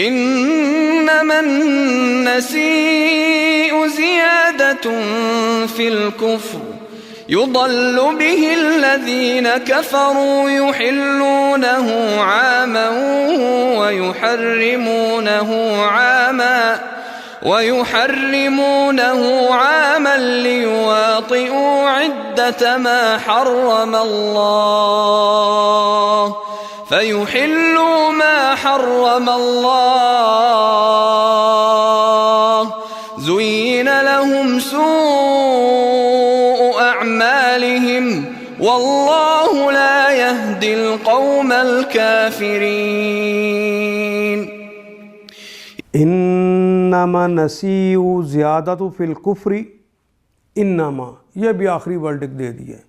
إنما النسيء زيادة في الكفر يضل به الذين كفروا يحلونه عاما ويحرمونه عاما ليواطئوا عدة ما حرم الله فيحلوا ما حرم الله زين لهم سوء أعمالهم والله لا يهدي القوم الكافرين انما نسیء زیادت فی الکفر، انما یہ بھی آخری ورڈک دے دیا ہے۔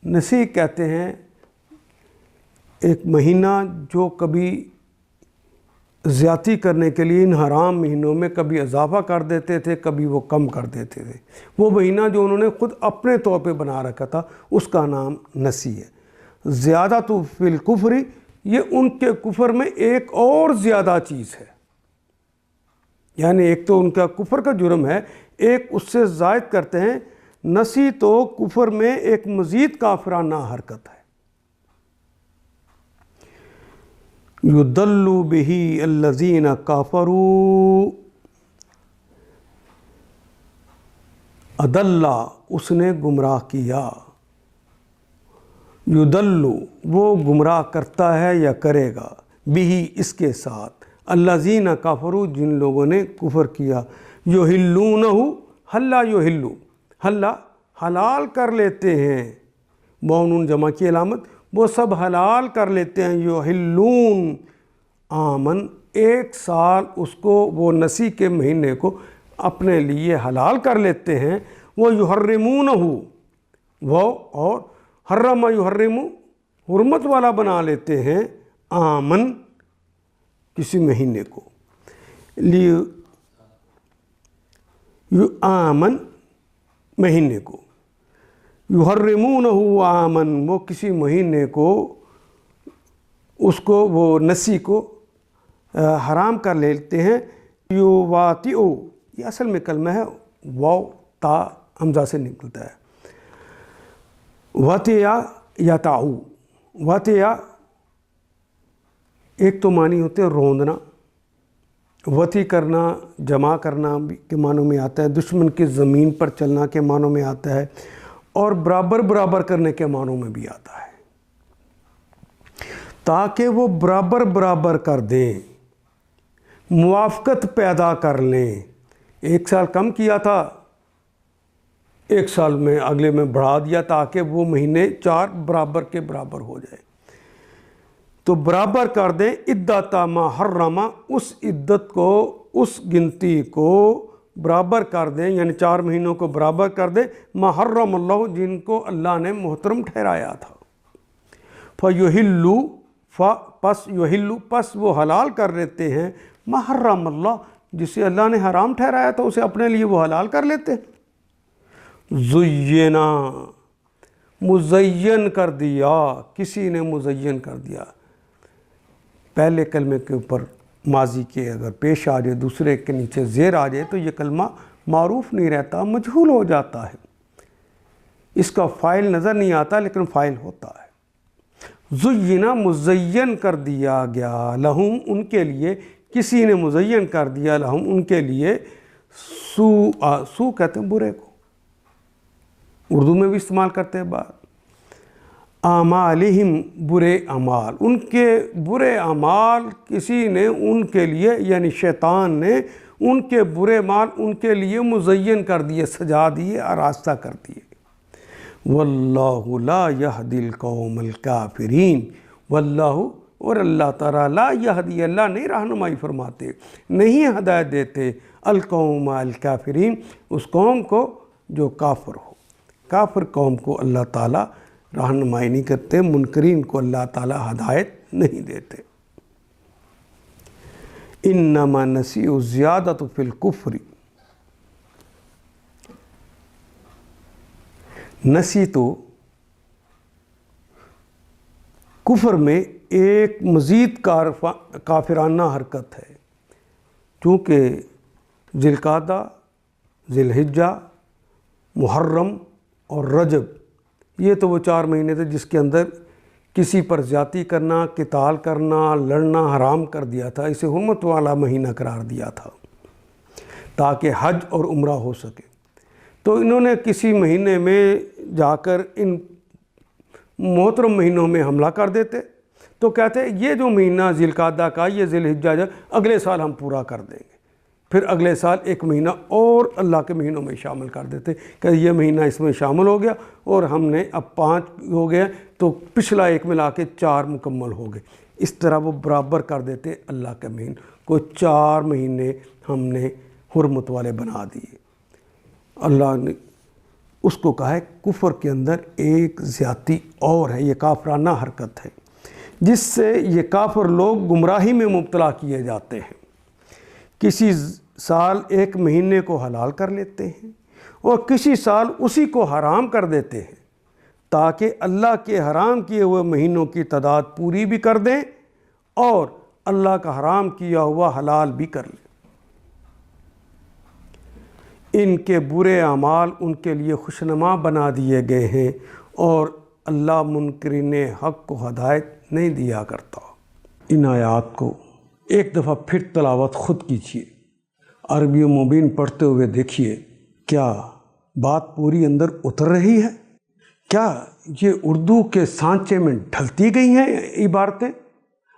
نسیء کہتے ہیں ایک مہینہ جو کبھی زیادتی کرنے کے لیے ان حرام مہینوں میں کبھی اضافہ کر دیتے تھے، کبھی وہ کم کر دیتے تھے۔ وہ مہینہ جو انہوں نے خود اپنے طور پہ بنا رکھا تھا اس کا نام نسیء ہے۔ زیادت فی الکفر، یہ ان کے کفر میں ایک اور زیادہ چیز ہے، یعنی ایک تو ان کا کفر کا جرم ہے، ایک اس سے زائد کرتے ہیں۔ نسیء تو کفر میں ایک مزید کافرانہ حرکت ہے۔ یضل بہ الذین کفروا، اضل اس نے گمراہ کیا، یضل وہ گمراہ کرتا ہے یا کرے گا، بہ اس کے ساتھ، الذین کفروا جن لوگوں نے کفر کیا، یحلونہ حل یحلو، حل حلال کر لیتے ہیں، مونون جمع کی علامت، وہ سب حلال کر لیتے ہیں، یحلون آمن ایک سال اس کو، وہ نسیء کے مہینے کو اپنے لیے حلال کر لیتے ہیں، وہ یحرمونہ وہ اور حرم یحرم حرمت والا بنا لیتے ہیں، آمن کسی مہینے کو، آمن مہینے کو، یحرمونہ آمن وہ کسی مہینے کو، اس کو وہ نسیء کو حرام کر لیتے ہیں، یواطئو یہ اصل میں کلمہ ہے، واو تا حمزہ سے نکلتا ہے، وطیہ یطاؤ، وطیہ ایک تو معنی ہوتے ہیں روندنا، وطی کرنا جمع کرنا کے معنوں میں آتا ہے، دشمن کی زمین پر چلنا کے معنوں میں آتا ہے، اور برابر برابر کرنے کے معنوں میں بھی آتا ہے، تاکہ وہ برابر برابر کر دیں، موافقت پیدا کر لیں۔ ایک سال کم کیا تھا، ایک سال میں اگلے میں بڑھا دیا، تاکہ وہ مہینے 4 برابر کے برابر ہو جائے، تو برابر کر دیں، عدت ما حرم اس عدت کو، اس گنتی کو برابر کر دیں، یعنی 4 مہینوں کو برابر کر دیں، ما حرم اللہ جن کو اللہ نے محترم ٹھہرایا تھا، فیحلوا پس وہ حلال کر لیتے ہیں، ما حرم اللہ جسے اللہ نے حرام ٹھہرایا تھا اسے اپنے لیے وہ حلال کر لیتے ہیں۔ زینا مزین کر دیا، کسی نے مزین کر دیا، پہلے کلمے کے اوپر ماضی کے اگر پیش آ جائے، دوسرے کے نیچے زیر آ جائے تو یہ کلمہ معروف نہیں رہتا، مجہول ہو جاتا ہے، اس کا فاعل نظر نہیں آتا لیکن فاعل ہوتا ہے۔ زینا مزین کر دیا گیا، لہم ان کے لیے، کسی نے مزین کر دیا، لہم ان کے لیے، سو کہتے ہیں برے کو، اردو میں بھی استعمال کرتے ہیں بات، اعمالہم برے اعمال، ان کے برے اعمال کسی نے ان کے لیے، یعنی شیطان نے ان کے برے اعمال ان کے لیے مزین کر دیے، سجا دیے، آراستہ کر دیے۔ واللہ لا یہدی القوم الکافرین، واللہ اور اللہ تعالیٰ لا یہدی اللہ نہیں رہنمائی فرماتے، نہیں ہدایت دیتے، القوم الکافرین اس قوم کو جو کافر ہو، کافر قوم کو اللہ تعالیٰ رہنمائی نہیں کرتے، منکرین کو اللہ تعالیٰ ہدایت نہیں دیتے۔ انما نسیء زیادت فی الکفر، نسیء تو کفر میں ایک مزید کافرانہ حرکت ہے، چونکہ ذی القعدہ، ذی الحجہ، محرم اور رجب یہ تو وہ 4 مہینے تھے جس کے اندر کسی پر زیادتی کرنا، قتال کرنا، لڑنا حرام کر دیا تھا، اسے حرمت والا مہینہ قرار دیا تھا تاکہ حج اور عمرہ ہو سکے۔ تو انہوں نے کسی مہینے میں جا کر ان محترم مہینوں میں حملہ کر دیتے، تو کہتے یہ جو مہینہ ذی القعدہ کا، یہ ذی الحجہ، اگلے سال ہم پورا کر دیں گے، پھر اگلے سال ایک مہینہ اور اللہ کے مہینوں میں شامل کر دیتے کہ یہ مہینہ اس میں شامل ہو گیا اور ہم نے اب 5 ہو گیا تو پچھلا ایک ملا کے 4 مکمل ہو گئے۔ اس طرح وہ برابر کر دیتے اللہ کے مہینے کو، 4 مہینے ہم نے حرمت والے بنا دیے۔ اللہ نے اس کو کہا ہے کفر کے اندر ایک زیادتی اور ہے، یہ کافرانہ حرکت ہے جس سے یہ کافر لوگ گمراہی میں مبتلا کیے جاتے ہیں۔ کسی سال ایک مہینے کو حلال کر لیتے ہیں اور کسی سال اسی کو حرام کر دیتے ہیں تاکہ اللہ کے حرام کیے ہوئے مہینوں کی تعداد پوری بھی کر دیں اور اللہ کا حرام کیا ہوا حلال بھی کر لیں۔ ان کے برے اعمال ان کے لیے خوشنما بنا دیے گئے ہیں اور اللہ منکرین حق کو ہدایت نہیں دیا کرتا۔ ان آیات کو ایک دفعہ پھر تلاوت خود کیجیے، عربی مبین پڑھتے ہوئے دیکھیے کیا بات پوری اندر اتر رہی ہے، کیا یہ اردو کے سانچے میں ڈھلتی گئی ہیں عبارتیں۔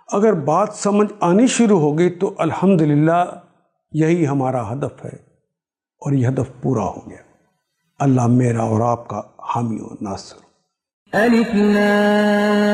اگر بات سمجھ آنی شروع ہو گئی تو الحمدللہ یہی ہمارا ہدف ہے اور یہ ہدف پورا ہو گیا۔ اللہ میرا اور آپ کا حامی و ناصر۔ الف لام